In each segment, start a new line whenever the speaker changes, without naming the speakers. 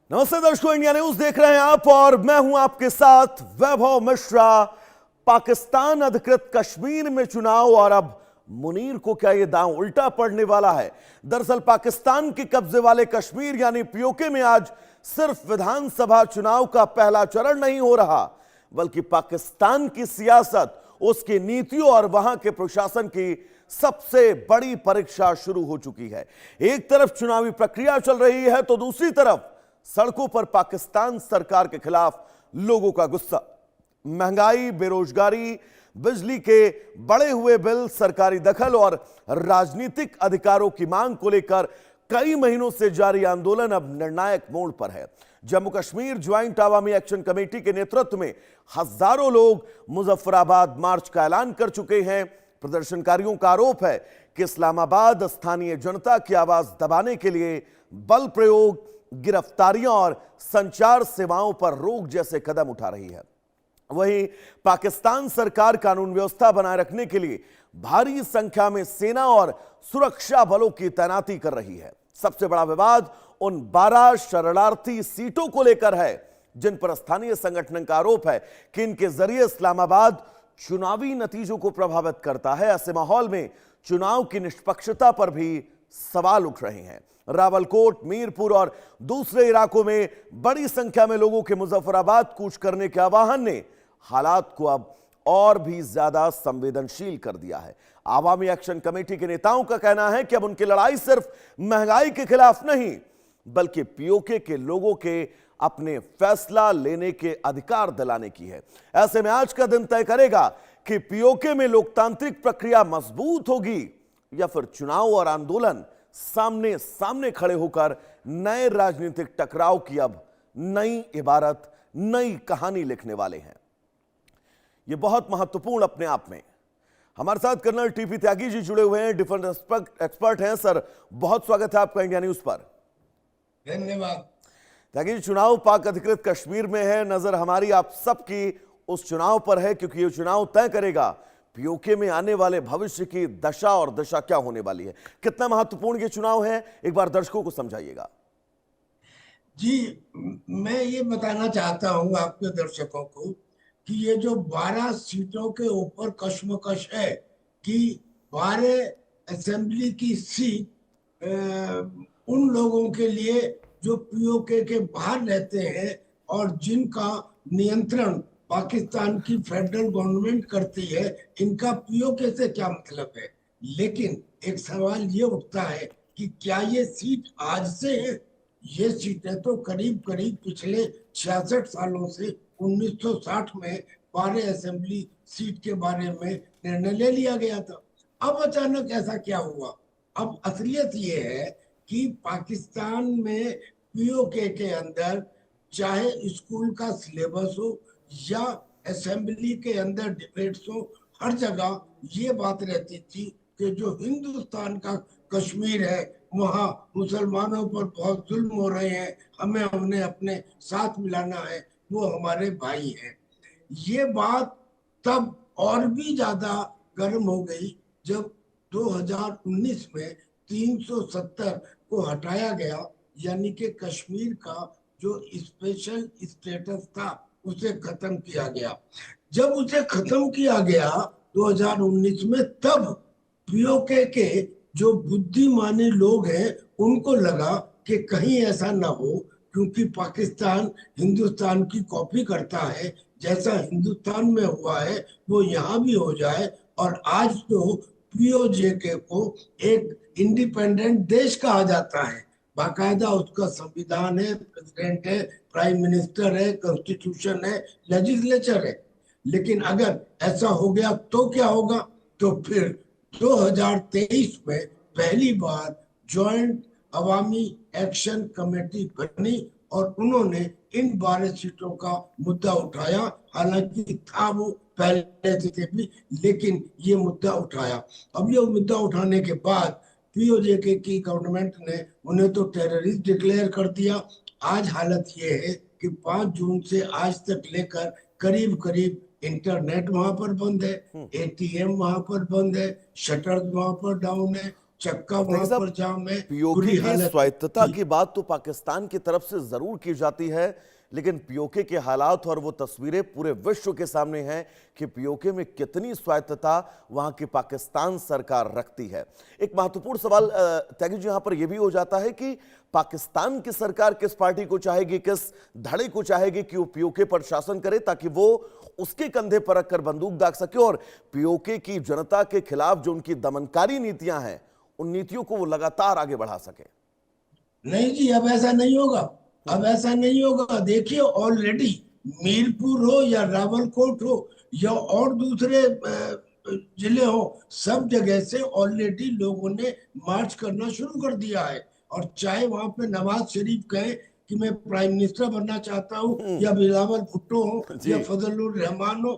नमस्ते दर्शकों, India news देख रहे हैं आप और मैं हूं आपके साथ वैभव मिश्रा। पाकिस्तान अधिकृत कश्मीर में चुनाव और अब मुनीर को क्या यह दांव उल्टा पड़ने वाला है? दरअसल पाकिस्तान के कब्जे वाले कश्मीर यानी पीओके में आज सिर्फ विधानसभा चुनाव का पहला चरण नहीं हो रहा, बल्कि पाकिस्तान की सियासत, उसकी नीतियों और वहां के प्रशासन की सबसे बड़ी परीक्षा शुरू हो चुकी है। एक तरफ चुनावी प्रक्रिया चल रही है तो दूसरी तरफ सड़कों पर पाकिस्तान सरकार के खिलाफ लोगों का गुस्सा। महंगाई, बेरोजगारी, बिजली के बढ़े हुए बिल, सरकारी दखल और राजनीतिक अधिकारों की मांग को लेकर कई महीनों से जारी आंदोलन अब निर्णायक मोड़ पर है। जम्मू कश्मीर ज्वाइंट अवामी एक्शन कमेटी के नेतृत्व में हजारों लोग मुजफ्फराबाद मार्च का ऐलान कर चुके हैं। प्रदर्शनकारियों का आरोप है कि इस्लामाबाद स्थानीय जनता की आवाज दबाने के लिए बल प्रयोग, गिरफ्तारियां और संचार सेवाओं पर रोक जैसे कदम उठा रही है। वहीं पाकिस्तान सरकार कानून व्यवस्था बनाए रखने के लिए भारी संख्या में सेना और सुरक्षा बलों की तैनाती कर रही है। सबसे बड़ा विवाद उन 12 शरणार्थी सीटों को लेकर है जिन पर स्थानीय संगठन का आरोप है कि इनके जरिए इस्लामाबाद चुनावी नतीजों को प्रभावित करता है। ऐसे माहौल में चुनाव की निष्पक्षता पर भी सवाल उठ रहे हैं। रावलकोट, मीरपुर और दूसरे इलाकों में बड़ी संख्या में लोगों के मुजफ्फराबाद कूच करने के आह्वान ने हालात को अब और भी ज्यादा संवेदनशील कर दिया है। आवामी एक्शन कमेटी के नेताओं का कहना है कि अब उनकी लड़ाई सिर्फ महंगाई के खिलाफ नहीं, बल्कि पीओके के लोगों के अपने फैसला लेने के अधिकार दिलाने की है। ऐसे में आज का दिन तय करेगा कि पीओके में लोकतांत्रिक प्रक्रिया मजबूत होगी या फिर चुनाव और आंदोलन सामने सामने खड़े होकर नए राजनीतिक टकराव की अब नई इबारत, नई कहानी लिखने वाले हैं। यह बहुत महत्वपूर्ण अपने आप में। हमारे साथ कर्नल टीपी त्यागी जी जुड़े हुए हैं, डिफेंस एक्सपर्ट हैं। सर, बहुत स्वागत है आपका इंडिया न्यूज पर।
धन्यवाद।
त्यागी जी, चुनाव पाक अधिकृत कश्मीर में है, नजर हमारी आप सबकी उस चुनाव पर है क्योंकि यह चुनाव तय करेगा पीओके में आने वाले भविष्य की दशा और दिशा क्या होने वाली है। कितना महत्वपूर्ण ये चुनाव है, एक बार दर्शकों को समझाइएगा।
जी, मैं ये बताना चाहता हूं आपके दर्शकों को कि ये जो 12 सीटों के ऊपर कश्मकश है कि 12 असेंबली की सीट उन लोगों के लिए जो पीओके के बाहर रहते हैं और जिनका नियंत्रण पाकिस्तान की फेडरल गवर्नमेंट करती है, इनका पीओके से क्या मतलब है। लेकिन एक सवाल ये उठता है कि क्या ये सीट आज से है? ये सीटें तो करीब करीब पिछले 66 सालों से 1960 में 12 असेंबली सीट के बारे में निर्णय ले लिया गया था। अब अचानक ऐसा क्या हुआ? अब असलियत ये है कि पाकिस्तान में पीओके के अंदर चाहे स्कूल का सिलेबस हो या असेंबली के अंदर डिबेट्स हो, हर जगह ये बात रहती थी कि जो हिंदुस्तान का कश्मीर है वहाँ मुसलमानों पर बहुत जुल्म हो रहे हैं, हमें उन्हें अपने साथ मिलाना है, वो हमारे भाई हैं। ये बात तब और भी ज्यादा गर्म हो गई जब 2019 में 370 को हटाया गया, यानी कि कश्मीर का जो स्पेशल स्टेटस था उसे खत्म किया गया। जब उसे खत्म किया गया 2019 में, तब पीओके के जो बुद्धिमानी लोग हैं उनको लगा कि कहीं ऐसा ना हो, क्योंकि पाकिस्तान हिंदुस्तान की कॉपी करता है, जैसा हिंदुस्तान में हुआ है वो यहाँ भी हो जाए। और आज तो पीओके को एक इंडिपेंडेंट देश कहा जाता है, बाकायदा उसका संविधान है, प्रेसिडेंट है, प्राइम मिनिस्टर है, कॉन्स्टिट्यूशन है, लेजिस्लेचर है। लेकिन अगर ऐसा हो गया तो क्या होगा? तो फिर 2023 में पहली बार जॉइंट अवामी एक्शन कमेटी बनी और उन्होंने इन 12 सीटों का मुद्दा उठाया। हालांकि था वो पहले से भी, लेकिन ये मुद्दा उठाया। अब ये मुद्दा उठाने के बाद पीओके की गवर्नमेंट ने उन्हें तो टेररिस्ट डिक्लेयर कर दिया। आज हालत ये है कि 5 जून से आज तक लेकर करीब करीब इंटरनेट वहां पर बंद है, एटीएम वहां पर बंद है, शटर वहां पर डाउन है, चक्का
देखिए
वहां
साहब,
पर जाम है,
पीओके
बुरी
की
हालत
स्वायत्तता
थी।
की बात तो पाकिस्तान की तरफ से जरूर की जाती है, लेकिन पीओके के हालात और वो तस्वीरें पूरे विश्व के सामने हैं कि पीओके में कितनी स्वायत्तता वहां की पाकिस्तान सरकार रखती है। एक महत्वपूर्ण सवाल त्यागी जी यहां पर यह भी हो जाता है कि पाकिस्तान की सरकार किस पार्टी को चाहेगी, किस धड़े को चाहेगी कि वो पीओके पर शासन करे, ताकि वो उसके कंधे पर रखकर बंदूक दाग सके और पीओके की जनता के खिलाफ जो उनकी दमनकारी नीतियां हैं, उन नीतियों को वो लगातार आगे बढ़ा सके।
नहीं जी, अब ऐसा नहीं होगा। अब ऐसा नहीं होगा। देखिए, ऑलरेडी मीरपुर हो या रावलकोट हो या और दूसरे जिले हो, सब जगह से ऑलरेडी लोगों ने मार्च करना शुरू कर दिया है। और चाहे वहां पे नवाज शरीफ कहे कि मैं प्राइम मिनिस्टर बनना चाहता हूँ, या बिलावल भुट्टो हो
जी।
या फजलुर रहमान हो,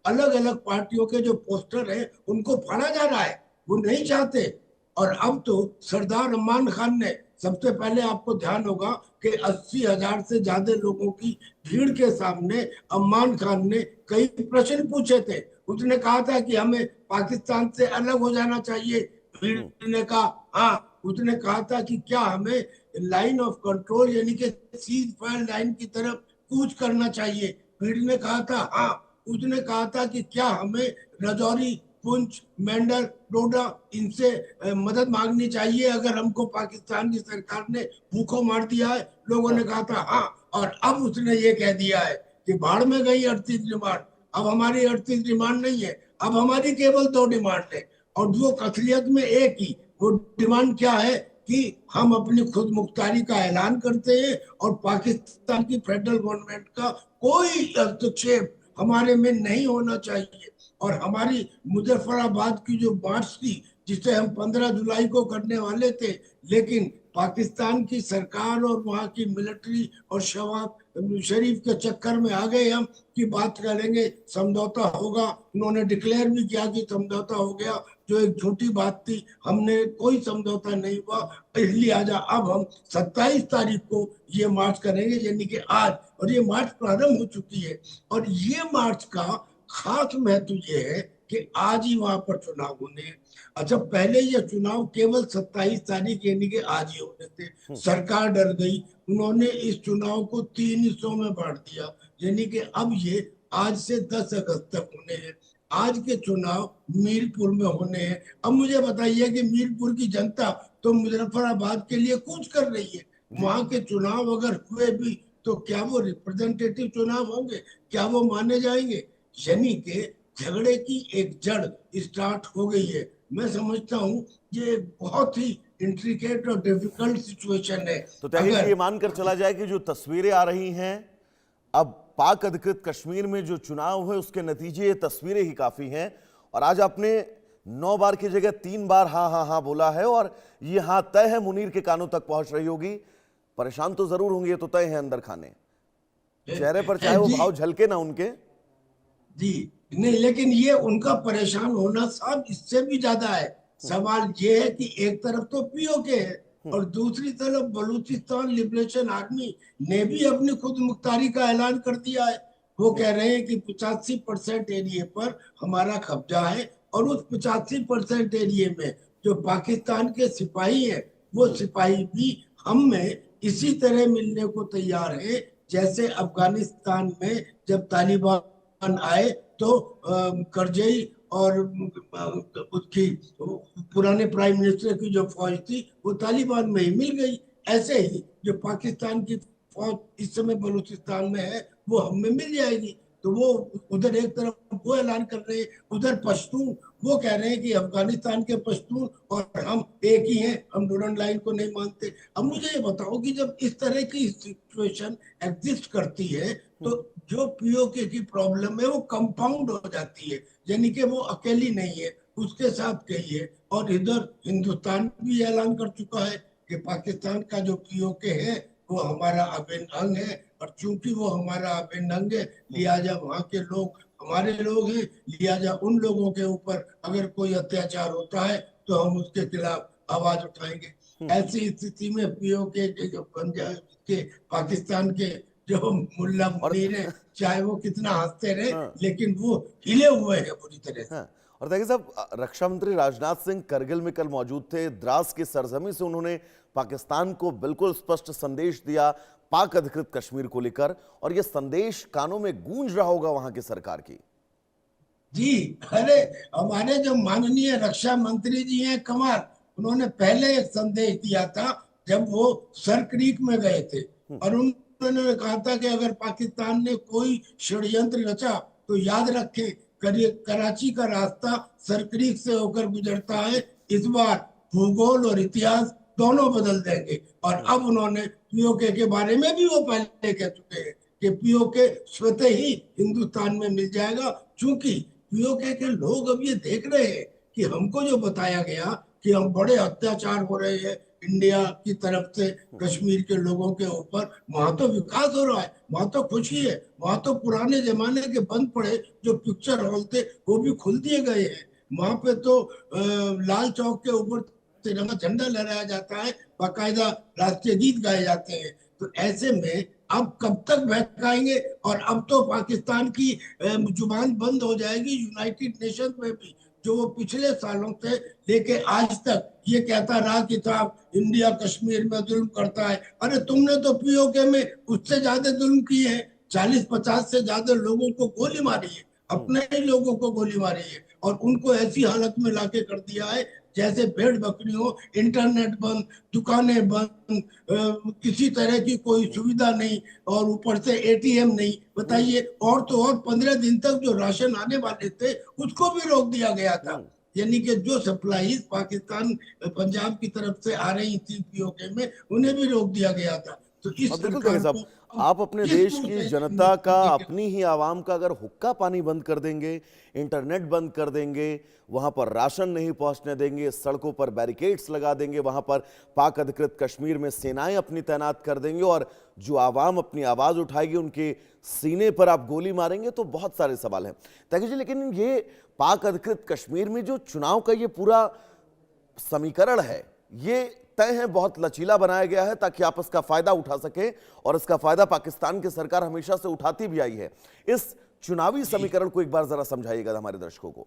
अलग अलग पार्टियों के जो पोस्टर हैं उनको फाड़ा जा रहा है। वो नहीं चाहते। और अब तो सरदार अमान खान ने, सबसे पहले आपको ध्यान होगा कि 80,000 से ज्यादा लोगों की भीड़ के सामने अमान खान ने कई प्रश्न पूछे थे। उसने कहा था कि हमें पाकिस्तान से अलग हो जाना चाहिए। भीड़ ने कहा हाँ। उसने कहा था कि क्या हमें लाइन ऑफ कंट्रोल यानी कि सीज फायर लाइन की तरफ कूच करना चाहिए। भीड़ ने कहा था हाँ। उसने कहा था कि क्या हमें राजौरी, पुंछ, मेंढर, डोडा, इनसे मदद मांगनी चाहिए अगर हमको पाकिस्तान की सरकार ने भूखों मार दिया है। लोगों ने कहा था हाँ। और अब उसने ये कह दिया है कि भाड़ में गई 38 डिमांड, अब हमारी 38 डिमांड नहीं है, अब हमारी केवल 2 डिमांड है। और वो असलियत में एक ही, वो डिमांड क्या है कि हम अपनी खुद मुख्तारी का ऐलान करते हैं और पाकिस्तान की फेडरल गवर्नमेंट का कोई हस्तक्षेप हमारे में नहीं होना चाहिए। और हमारी मुजफ्फराबाद की जो मार्च थी, जिसे हम 15 जुलाई को करने वाले थे, लेकिन पाकिस्तान की सरकार और वहां की मिलिट्री और शवाब शरीफ के चक्कर में आ गए हम कि बात करेंगे, समझौता होगा। उन्होंने डिक्लेयर भी किया कि समझौता हो गया, जो एक झूठी बात थी। हमने कोई समझौता नहीं हुआ। इसलिए आजा अब हम 27 तारीख को ये मार्च करेंगे, यानी कि आज। और ये मार्च प्रारंभ हो चुकी है। और ये मार्च का खास महत्व ये है कि आज ही वहां पर चुनाव होने हैं। अच्छा, पहले ये चुनाव केवल 27 तारीख यानी कि आज ही होने थे। सरकार डर गई, उन्होंने इस चुनाव को 3 हिस्सों में बांट दिया, यानी कि अब ये आज से 10 अगस्त तक होने हैं। आज के चुनाव मीरपुर में होने हैं। अब मुझे बताइए कि मीरपुर की जनता तो मुजफ्फराबाद के लिए कूच कर रही है। वहां के चुनाव अगर हुए भी तो क्या वो रिप्रेजेंटेटिव चुनाव होंगे? क्या वो माने जाएंगे? यानी कि झगड़े की एक जड़ स्टार्ट हो गई है। मैं समझता हूँ ये बहुत ही इंट्रिकेट और डिफिकल्ट सिचुएशन है।
तो त्यागी जी,
अगर
ये मानकर चला जाए कि जो तस्वीरें आ रही हैं अब पाक अधिकृत कश्मीर में जो चुनाव है उसके नतीजे, ये तस्वीरें ही काफी हैं। और आज आपने 9 बार की जगह 3 बार हाँ हाँ हाँ बोला है, और ये हाँ तय है मुनीर के कानों तक पहुंच रही होगी। परेशान तो जरूर होंगे, ये तो तय है अंदर खाने, चेहरे पर चाहे वो
जी
भाव झलके ना उनके।
जी, नहीं, लेकिन ये उनका परेशान होना साहब इससे भी ज्यादा है। सवाल ये है कि एक तरफ तो पीओके है और दूसरी तरफ बलूचिस्तान लिबरेशन आर्मी ने भी अपनी खुद मुख्तारी का ऐलान कर दिया है। वो कह रहे हैं कि 85% एरिया पर हमारा कब्जा है, और उस 85% एरिया में जो पाकिस्तान के सिपाही हैं, वो सिपाही भी हम में इसी तरह मिलने को तैयार है जैसे अफगानिस्तान में जब तालिबान आए तो करजई और उसकी पुराने प्राइम मिनिस्टर की जो फौज थी वो तालिबान में ही मिल गई। ऐसे ही जो पाकिस्तान की फौज इस समय बलूचिस्तान में है वो हम में मिल जाएगी। तो वो उधर एक तरफ वो ऐलान कर रहे हैं, उधर पश्तून वो कह रहे हैं कि अफगानिस्तान के पश्तून और हम एक ही हैं, हम डोरंड लाइन को नहीं मानते। अब मुझे ये बताओ कि जब इस तरह की सिचुएशन एग्जिस्ट करती है तो जो पीओके की प्रॉब्लम है वो कंपाउंड हो जाती है, यानी कि वो अकेली नहीं है, उसके साथ कही है। और इधर हिंदुस्तान भी ऐलान कर चुका है कि पाकिस्तान का जो पीओके है वो हमारा अभिन्न अंग है, और चूंकि वो हमारा अभिन्न अंग है लिहाजा वहां के लोग हमारे लोग हैं, लिहाजा उन लोगों के ऊपर अगर कोई अत्याचार होता है तो हम उसके खिलाफ आवाज उठाएंगे। ऐसी स्थिति में पीओके के जो पंजाब के पाकिस्तान के जो मुल्ला
और
मुनीर है, चाहे वो कितना हंसते रहे,
हाँ
लेकिन वो हिले हुए हैं बुरी तरह से।
हाँ, और देखिए साहब, रक्षा मंत्री राजनाथ सिंह करगिल में कल मौजूद थे। द्रास की सरजमी से उन्होंने पाकिस्तान को बिल्कुल स्पष्ट संदेश दिया पाक अधिकृत कश्मीर को लेकर, और यह संदेश कानों में गूंज रहा होगा वहां की सरकार की।
जी, अरे हमारे जो माननीय रक्षा मंत्री जी हैं कमर, उन्होंने पहले एक संदेश दिया था जब वो सर क्रीक में गए थे, और उन्होंने कहा था कि अगर पाकिस्तान ने कोई षड्यंत्र रचा तो याद रखें कराची का रास्ता सर क्रीक से होकर गुजरता है। इस बार भूगोल और इतिहास दोनों बदल देंगे। और अब उन्होंने पीओके के बारे में भी वो पहले कह चुके हैं कि पीओके स्वतः ही हिंदुस्तान में मिल जाएगा, क्योंकि पीओके के लोग अब ये देख रहे हैं कि हमको जो बताया गया कि हम बड़े अत्याचार हो रहे हैं इंडिया की तरफ से कश्मीर के लोगों के ऊपर, वहां तो विकास हो रहा है, वहां तो खुशी है, वहां तो पुराने जमाने के बंद पड़े जो पिक्चर हॉल थे वो भी खुल दिए गए हैं। वहां पे तो लाल चौक के ऊपर तिरंगा झंडा लहराया जाता है, बाकायदा राष्ट्रीय गीत गाए जाते हैं। तो ऐसे में अब कब तक बहकाएंगे? और अब तो पाकिस्तान की जुबान बंद हो जाएगी यूनाइटेड नेशन में भी, जो वो पिछले सालों से लेके आज तक ये कहता रहा कि साहब इंडिया कश्मीर में जुल्म करता है। अरे तुमने तो पीओके में उससे ज्यादा जुल्म किए हैं, 40-50 से ज्यादा लोगों को गोली मारी है, अपने ही लोगों को गोली मारी है, और उनको ऐसी हालत में लाके कर दिया है जैसे भेड़ बकरियों। इंटरनेट बंद, दुकानें बंद, किसी तरह की कोई सुविधा नहीं, और ऊपर से एटीएम नहीं। बताइए, और तो और 15 दिन तक जो राशन आने वाले थे उसको भी रोक दिया गया था। यानी कि जो सप्लाईज पाकिस्तान पंजाब की तरफ से आ रही थी पीओके में, उन्हें भी रोक दिया गया था। तो इस
अब बिल्कुल
सरकार
देखिए साहब,
को
आप अपने देश की जनता का, अपनी ही आवाम का अगर हुक्का पानी बंद कर देंगे, इंटरनेट बंद कर देंगे, वहां पर राशन नहीं पहुंचने देंगे, सड़कों पर बैरिकेड्स लगा देंगे, वहां पर पाक अधिकृत कश्मीर में सेनाएं अपनी तैनात कर देंगे, और जो आवाम अपनी आवाज उठाएगी उनके सीने पर आप गोली मारेंगे, तो बहुत सारे सवाल हैं ताकि जी। लेकिन ये पाक अधिकृत कश्मीर में जो चुनाव का ये पूरा समीकरण है, ये तय है, बहुत लचीला बनाया गया है ताकि आप इसका फायदा उठा सके, और इसका फायदा पाकिस्तान की सरकार हमेशा से उठाती भी आई है। इस चुनावी समीकरण को एक बार जरा समझाइएगा हमारे दर्शकों को।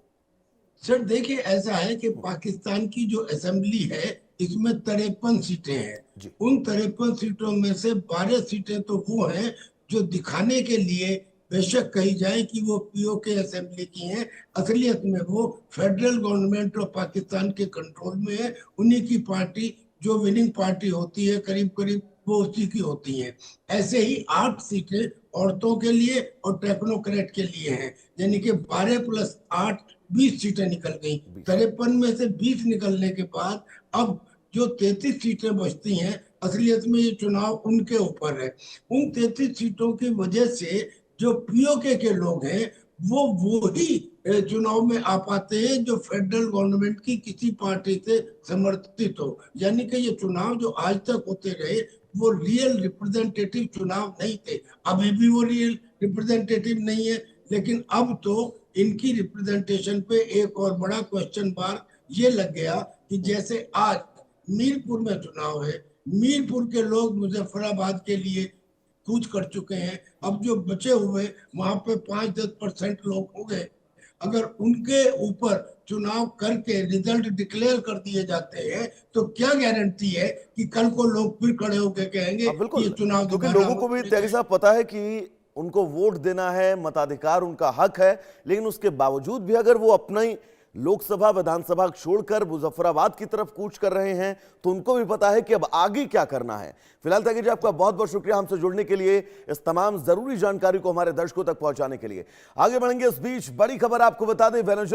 सर देखिए, ऐसा है कि पाकिस्तान की जो असेंबली है इसमें 53 सीटें हैं। उन 53 सीटों में से 12 सीटें तो वो हैं जो दिखाने के लिए बेशक कही जाए कि वो पीओके असेंबली की हैं, असलियत में वो फेडरल गवर्नमेंट ऑफ पाकिस्तान के कंट्रोल में है। उन्हीं की पार्टी जो विनिंग पार्टी होती है करीब करीब वो उसी की होती है। ऐसे ही 8 सीटें औरतों के लिए और टेक्नोक्रेट के लिए हैं, यानी कि 12 + 8 20 सीटें निकल गई। 53 में से 20 निकलने के बाद अब जो 33 सीटें बचती हैं, असलियत में ये चुनाव उनके ऊपर है। उन 33 सीटों की वजह से जो पीओके के लोग हैं वो ही चुनाव में आ पाते हैं जो फेडरल गवर्नमेंट की किसी पार्टी से समर्थित हो। यानी कि ये चुनाव जो आज तक होते रहे वो रियल रिप्रेजेंटेटिव चुनाव नहीं थे। अभी भी वो रियल रिप्रेजेंटेटिव नहीं है, लेकिन अब तो इनकी रिप्रेजेंटेशन पे एक और बड़ा क्वेश्चन मार्क ये लग गया कि जैसे आज मीरपुर में चुनाव है, मीरपुर के लोग मुजफ्फराबाद के लिए कूच कर चुके हैं। अब जो बचे हुए वहां पे 5-10% लोग हो गए। अगर उनके ऊपर चुनाव करके रिजल्ट डिक्लेयर कर दिए जाते हैं तो क्या गारंटी है कि कल को लोग फिर खड़े होकर कहेंगे कि ये चुनाव,
क्योंकि लोगों को भी त्यागी साहब पता है कि उनको वोट देना है, मताधिकार उनका हक है, लेकिन उसके बावजूद भी अगर वो अपना ही लोकसभा विधानसभा छोड़कर मुजफ्फराबाद की तरफ कूच कर रहे हैं तो उनको भी पता है कि अब आगे क्या करना है। फिलहाल त्यागी जी, आपका बहुत बहुत शुक्रिया हमसे जुड़ने के लिए, इस तमाम जरूरी जानकारी को हमारे दर्शकों तक पहुंचाने के लिए। आगे बढ़ेंगे, इस बीच बड़ी खबर आपको बता दें, वेनेजुएला